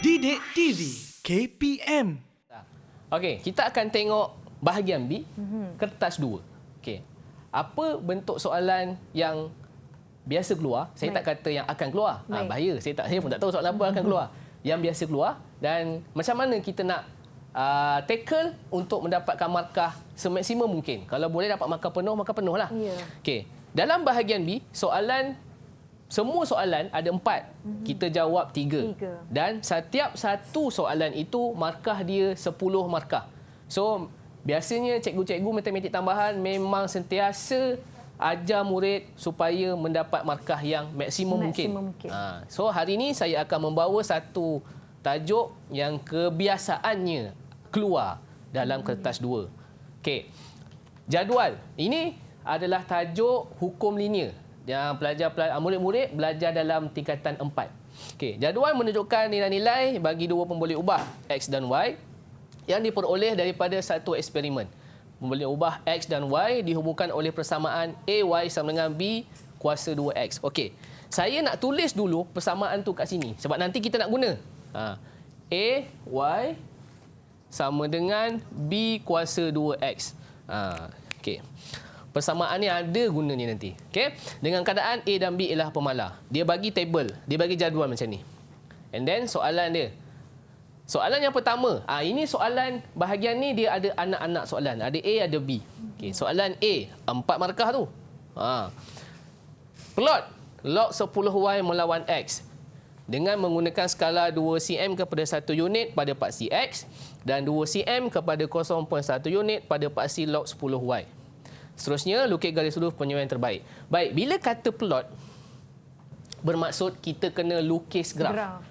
Didik TV KPM. Okey, kita akan tengok bahagian B, kertas 2. Okey. Apa bentuk soalan yang biasa keluar? Saya tak kata yang akan keluar. Bahaya. Saya pun tak tahu soalan apa akan keluar. Yang biasa keluar dan macam mana kita nak tackle untuk mendapatkan markah semaksimum mungkin. Kalau boleh dapat markah penuh, maka penuhlah. Ya. Okey. Dalam bahagian B, semua soalan ada 4. Kita jawab 3. Dan setiap satu soalan itu markah dia 10 markah. So, biasanya cikgu-cikgu matematik tambahan memang sentiasa ajar murid supaya mendapat markah yang maksimum mungkin. So, hari ini saya akan membawa satu tajuk yang kebiasaannya keluar dalam kertas 2. Okey. Jadual. Ini adalah tajuk hukum linear yang murid-murid belajar dalam tingkatan 4. Okey, jadual menunjukkan nilai-nilai bagi dua pemboleh ubah X dan Y yang diperoleh daripada satu eksperimen. Pemboleh ubah X dan Y dihubungkan oleh persamaan AY sama dengan B kuasa 2X. Okey, saya nak tulis dulu persamaan tu kat sini sebab nanti kita nak guna. AY sama dengan B kuasa 2X. Okey. Persamaan ni ada gunanya nanti. Okay? Dengan keadaan A dan B ialah pemalar. Dia bagi table, dia bagi jadual macam ni. And then soalan dia. Soalan yang pertama, ini soalan bahagian ni dia ada anak-anak soalan. Ada A, ada B. Okay, soalan A, 4 markah tu. Plot log 10Y melawan X dengan menggunakan skala 2 cm kepada 1 unit pada paksi X dan 2 cm kepada 0.1 unit pada paksi log 10Y. Seterusnya, lukis garis lurus penyuaian terbaik. Baik, bila kata plot, bermaksud kita kena lukis graf.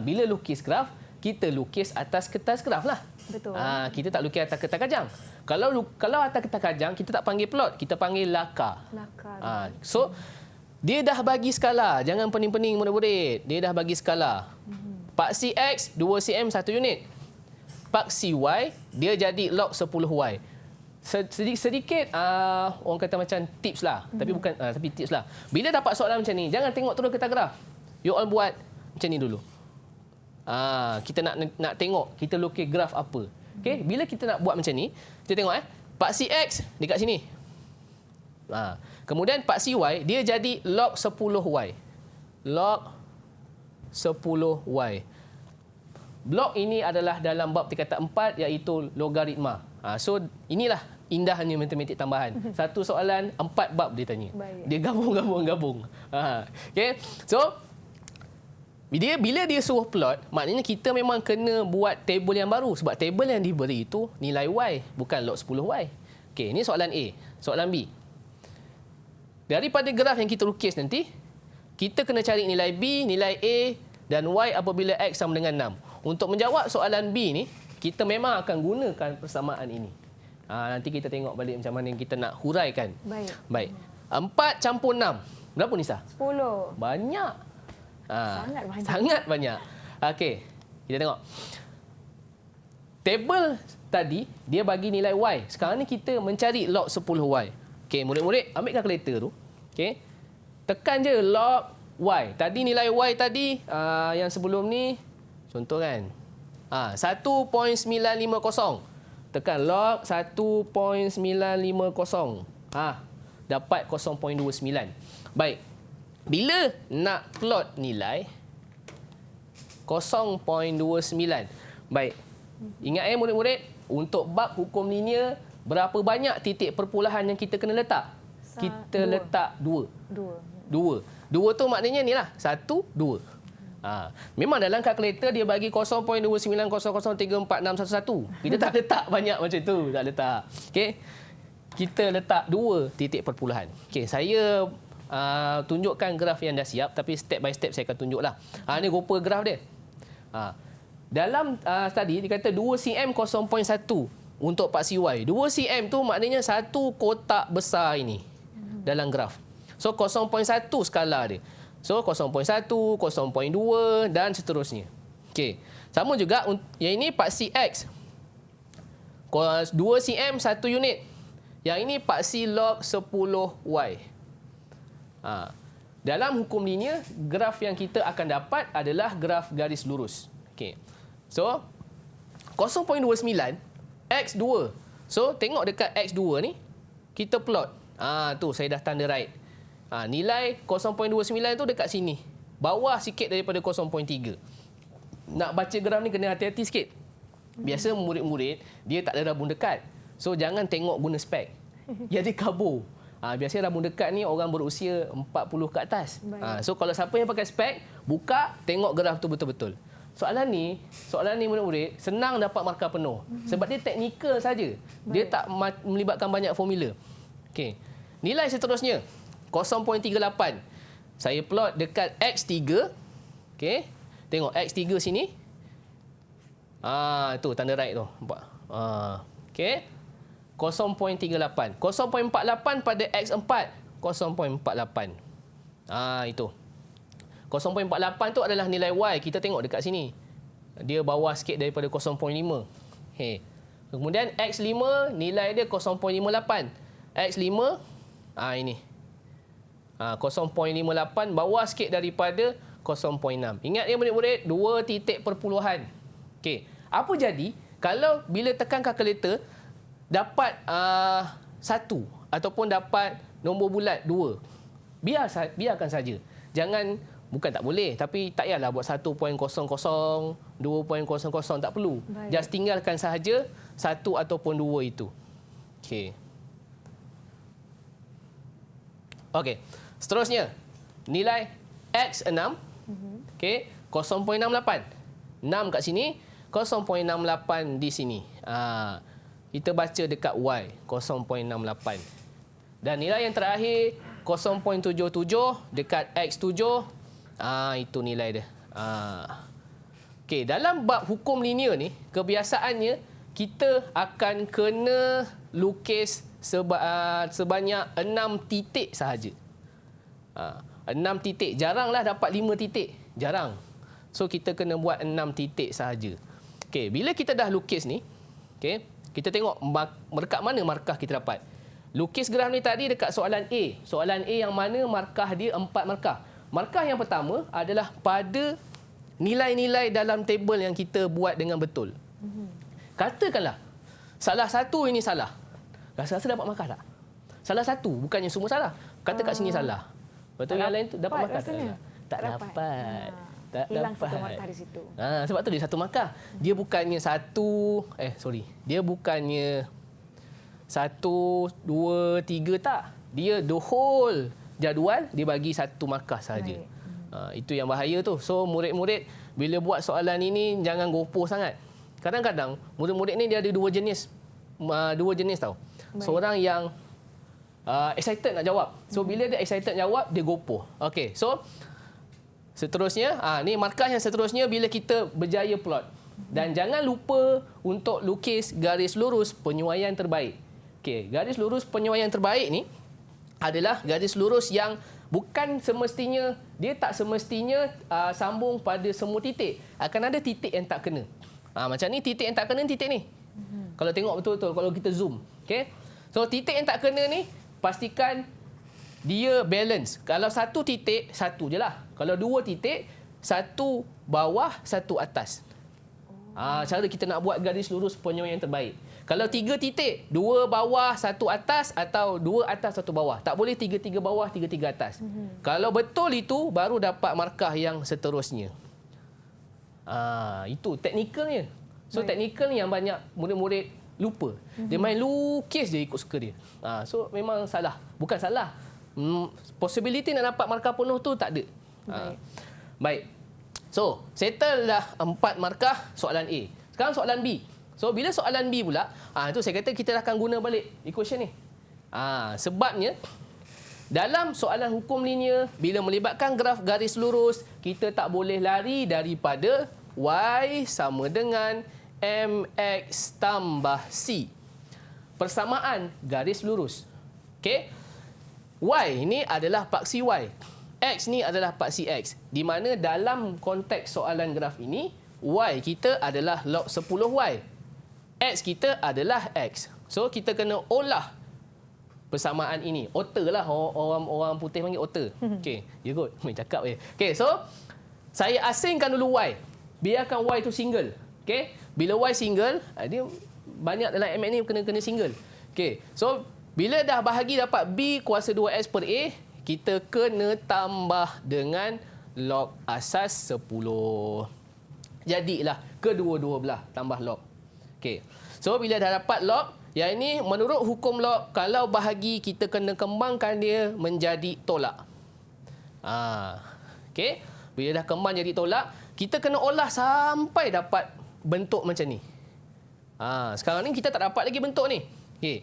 Bila lukis graf, kita lukis atas kertas graf lah. Betul. Kita tak lukis atas kertas kajang. Kalau atas kertas kajang, kita tak panggil plot, kita panggil laka. So, dia dah bagi skala. Jangan pening-pening murid-murid. Dia dah bagi skala. Paksi X, 2 cm 1 unit. Paksi Y, dia jadi log 10Y. Sedikit orang kata macam tips lah, tapi tips lah. Bila dapat soalan macam ni, jangan tengok terus kertas graf. You all buat macam ni dulu. Kita nak tengok kita lukis graf apa. Okey, bila kita nak buat macam ni, kita tengok paksi X dekat sini. Kemudian paksi Y dia jadi log 10Y. Log 10Y. Blok ini adalah dalam bab tingkatan 4 iaitu logaritma. So inilah indahnya matematik tambahan. Satu soalan 4 bab dia tanya. Dia gabung. Okay. So bila dia suruh plot, maknanya kita memang kena buat table yang baru sebab table yang diberi itu nilai Y bukan log 10Y. Okay, ini soalan A. Soalan B. Daripada graf yang kita lukis nanti, kita kena cari nilai B, nilai A dan Y apabila X sama dengan 6. Untuk menjawab soalan B ni, kita memang akan gunakan persamaan ini. Nanti kita tengok balik macam mana yang kita nak huraikan. Baik. 4 campur 6. Berapa Nisa? 10. Banyak. Sangat banyak. Sangat banyak. Okey, kita tengok. Table tadi, dia bagi nilai Y. Sekarang ni kita mencari log 10Y. Okey, murid-murid, ambil kalkulator tu. Okey. Tekan je log Y. Tadi nilai Y tadi, yang sebelum ni, contoh kan. 1.950. Tekan log 1.950. Dapat 0.29. Baik. Bila nak plot nilai 0.29. Baik. Ingat murid-murid, untuk bab hukum linear, berapa banyak titik perpulahan yang kita kena letak? Kita letak 2. 2 tu maknanya ni lah. 1, 2. Memang dalam kalkulator dia bagi 0.29003461. Kita tak letak banyak macam tu, tak letak. Okey. Kita letak 2 titik perpulahan. Okey, saya tunjukkan graf yang dah siap tapi step by step saya akan tunjuklah. Ni rupa graf dia. Dalam tadi dia kata 2 cm 0.1 untuk paksi Y. 2 cm tu maknanya satu kotak besar ini dalam graf. So 0.1 skala dia. So 0.1, 0.2 dan seterusnya. Okey. Sama juga yang ini paksi X. 2 cm 1 unit. Yang ini paksi log 10Y. Dalam hukum linear, graf yang kita akan dapat adalah graf garis lurus. Okey. So 0.29 X2. So tengok dekat X2 ni, kita plot. Tu saya dah tanda right. Nilai 0.29 tu dekat sini. Bawah sikit daripada 0.3. Nak baca graf ni kena hati-hati sikit. Biasa murid-murid dia tak ada rabun dekat. So jangan tengok guna spek. Jadi kabur. Biasanya rabun dekat ni orang berusia 40 ke atas. So kalau siapa yang pakai spek, buka, tengok graf tu betul-betul. Soalan ni murid-murid senang dapat markah penuh. Sebab dia teknikal saja. Dia tak melibatkan banyak formula. Okey. Nilai seterusnya 0.38. Saya plot dekat X3. Okey. Tengok X3 sini. Tu tanda right tu. Nampak? Okey. 0.38. 0.48 pada X4. 0.48. Itu. 0.48 tu adalah nilai Y. Kita tengok dekat sini. Dia bawah sikit daripada 0.5. Okay. Kemudian X5 nilai dia 0.58. X5 ini. 0.58 bawah sikit daripada 0.6. Ingat ya murid-murid, 2 titik perpuluhan. Okey. Apa jadi kalau bila tekan kalkulator dapat 1 ataupun dapat nombor bulat 2? Biarkan saja. Jangan, bukan tak boleh, tapi tak payahlah buat 1.00, 2.00, tak perlu. Baik. Just tinggalkan sahaja 1 ataupun 2 itu. Okey. Okey. Seterusnya, nilai X6. Okey, 0.68. 6 kat sini, 0.68 di sini. Kita baca dekat Y, 0.68. Dan nilai yang terakhir 0.77 dekat X7. Itu nilai dia. Okey, dalam bab hukum linear ni, kebiasaannya kita akan kena lukis sebanyak 6 titik sahaja. 6 titik. Jaranglah dapat 5 titik. Jarang. So kita kena buat 6 titik sahaja. Okey, bila kita dah lukis ni, okey, kita tengok dekat mana markah kita dapat. Lukis graf ni tadi dekat soalan A. Soalan A yang mana markah dia 4 markah. Markah yang pertama adalah pada nilai-nilai dalam tebel yang kita buat dengan betul. Katakanlah salah satu ini salah. Rasa-rasa dapat markah tak? Salah satu, bukannya semua salah. Kata kat sini salah. Betul, yang lain tu dapat markah tak? Tak dapat. Tak hilang dapat. satu markah di situ. Sebab tu dia satu markah. Dia bukannya dia bukannya 1, 2, 3 tak. Dia the whole jadual dia bagi satu markah saja. Itu yang bahaya tu. So murid-murid bila buat soalan ini jangan gopoh sangat. Kadang-kadang murid-murid ni dia ada dua jenis tau. Seorang yang excited nak jawab. So bila dia excited jawab, dia gopoh. Okey. So seterusnya, ni markah yang seterusnya bila kita berjaya plot. Dan jangan lupa untuk lukis garis lurus penyuaian terbaik. Okey, garis lurus penyuaian terbaik ni adalah garis lurus yang bukan semestinya, dia tak semestinya sambung pada semua titik. Akan ada titik yang tak kena. Macam ni, titik yang tak kena titik ni. Kalau tengok betul-betul, kalau kita zoom. Okay? So, titik yang tak kena ni, pastikan dia balance. Kalau satu titik, satu je lah. Kalau 2 titik, 1 bawah, 1 atas. Cara kita nak buat garis lurus penyuaian terbaik. Kalau 3 titik, 2 bawah, 1 atas atau 2 atas, 1 bawah. Tak boleh 3 bawah, 3 atas. Kalau betul itu, baru dapat markah yang seterusnya. Itu teknikalnya. So teknikal ni yang banyak murid-murid lupa. Dia main lukis je ikut suka dia. So memang salah. Bukan salah. Possibility nak dapat markah penuh tu tak ada. Baik. So, settle dah 4 markah soalan A. Sekarang soalan B. So, bila soalan B pula, itu saya kata kita akan guna balik equation ni. Sebabnya, dalam soalan hukum linear, bila melibatkan graf garis lurus, kita tak boleh lari daripada Y sama dengan MX tambah C. Persamaan garis lurus. Okey? Y ini adalah paksi Y. X ni adalah paksi X. Di mana dalam konteks soalan graf ini, Y kita adalah log 10Y. X kita adalah X. So, kita kena olah persamaan ini. Otter lah. Orang putih panggil otter. Okey, you good. Main cakap je. Okey, so, saya asingkan dulu Y. biarkan Y itu single. Okey, bila Y single, dia banyak dalam MX ni kena single. Okey, so bila dah bahagi dapat B kuasa 2X per A, kita kena tambah dengan log asas 10. Jadilah kedua-dua belah tambah log. Okey, so bila dah dapat log, yang ini menurut hukum log, kalau bahagi kita kena kembangkan dia menjadi tolak. Okey, bila dah kembang jadi tolak, kita kena olah sampai dapat bentuk macam ni. Sekarang ni kita tak dapat lagi bentuk ni. Okey,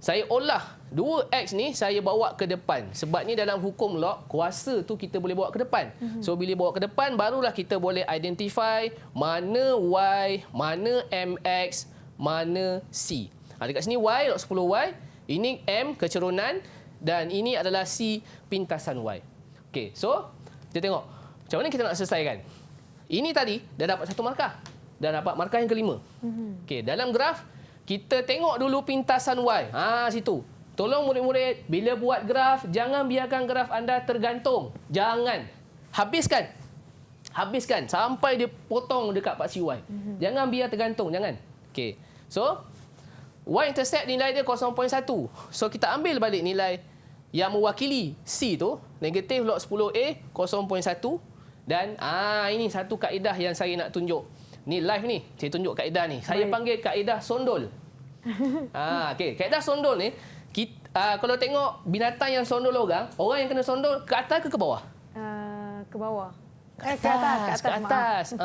saya olah 2X ni saya bawa ke depan. Sebab ni dalam hukum log, kuasa tu kita boleh bawa ke depan. So bila bawa ke depan, barulah kita boleh identify mana Y, mana MX, mana C. Dekat sini Y, log 10Y. Ini M, kecerunan. Dan ini adalah C, pintasan Y. Okey, so kita tengok macam mana kita nak selesaikan. Ini tadi dah dapat satu markah. Dah dapat markah yang kelima. Okey, dalam graf kita tengok dulu pintasan Y. Situ. Tolong murid-murid, bila buat graf, jangan biarkan graf anda tergantung. Jangan. Habiskan. Habiskan sampai dia potong dekat paksi Y. Jangan biar tergantung, jangan. Okey. So, Y-intercept nilai dia 0.1. So, kita ambil balik nilai yang mewakili C tu, negatif log 10A 0.1. Dan ini satu kaedah yang saya nak tunjuk. Ni live ni, saya tunjuk kaedah ni. Saya panggil kaedah sondol. Okey, kaedah sondol ni, kalau tengok binatang yang sondol orang yang kena sondol ke atas ke bawah? Ke bawah. Ke atas.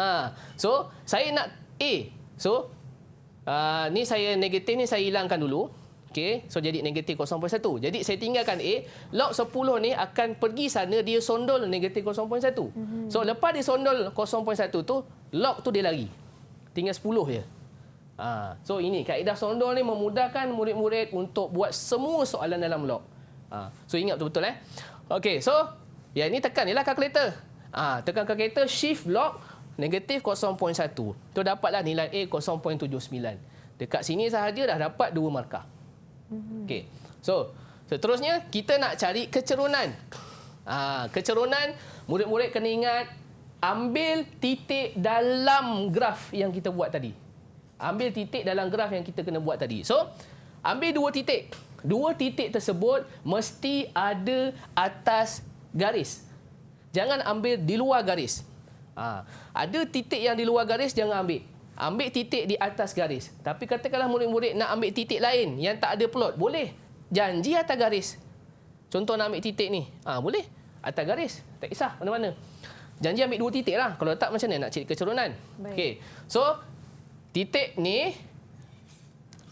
So, saya nak A. So, ni saya negatif ni saya hilangkan dulu. Okey, so jadi negatif 0.1. Jadi saya tinggalkan A. Log 10 ni akan pergi sana, dia sondol negatif 0.1. So lepas dia sondol 0.1 tu, log tu dia lari. Tinggal 10 je. So ini kaedah sondol ni memudahkan murid-murid untuk buat semua soalan dalam log. So ingat betul-betul Okey, so yang ni tekan ni lah kalkulator. Tekan kalkulator, shift log negatif 0.1. Tu dapatlah nilai A 0.79. Dekat sini sahaja dah dapat 2 markah. Okey. So, seterusnya kita nak cari kecerunan. Kecerunan, murid-murid kena ingat ambil titik dalam graf yang kita buat tadi. Ambil titik dalam graf yang kita kena buat tadi. So, ambil 2 titik. 2 titik tersebut mesti ada atas garis. Jangan ambil di luar garis. Ada titik yang di luar garis, jangan ambil. Ambil titik di atas garis. Tapi katakanlah murid-murid nak ambil titik lain yang tak ada plot. Boleh. Janji atas garis. Contoh nak ambil titik ni. Boleh. Atas garis. Tak kisah mana-mana. Janji ambil 2 titik lah. Kalau tak macam mana nak cari kecerunan. Okey. So, titik ni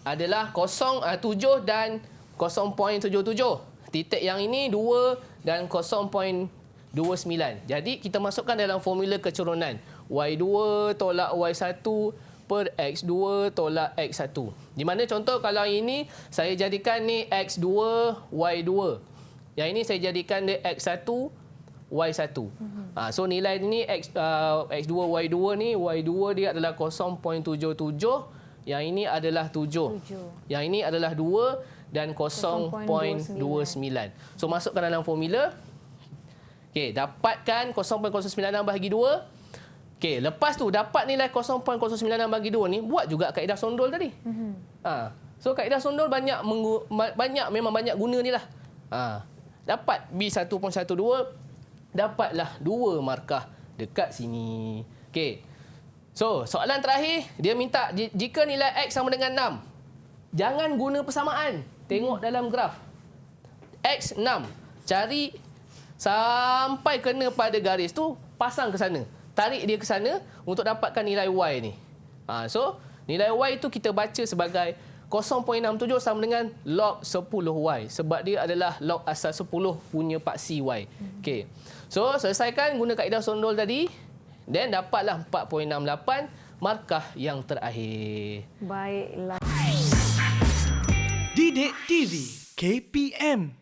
adalah 7 dan 0.77. Titik yang ini 2 dan 0.29. Jadi, kita masukkan dalam formula kecerunan. Y2 tolak Y1 per X2 tolak X1. Di mana contoh kalau ini saya jadikan ni X2 Y2. Yang ini saya jadikan dia X1 Y1. So nilai ni X2 Y2 ni, Y2 dia adalah 0.77. Yang ini adalah 7. Yang ini adalah 2 dan 0.29. So masukkan dalam formula. Okey, dapatkan 0.09 bahagi 2. Okey, lepas tu dapat nilai 0.09 bagi 2 ni, buat juga kaedah sondol tadi. So kaedah sondol memang banyak guna ni lah. Dapat B1.12, dapatlah 2 markah dekat sini. Okey. So, soalan terakhir, dia minta jika nilai X sama dengan 6, jangan guna persamaan. Tengok dalam graf. X 6. Cari sampai kena pada garis tu, pasang ke sana. Tarik dia ke sana untuk dapatkan nilai Y ni. So, nilai Y itu kita baca sebagai 0.67 sama dengan log 10Y. Sebab dia adalah log asal 10 punya paksi Y. Okay. So, selesaikan guna kaedah sondol tadi. Dan dapatlah 4.68 markah yang terakhir. Baiklah. Didik TV KPM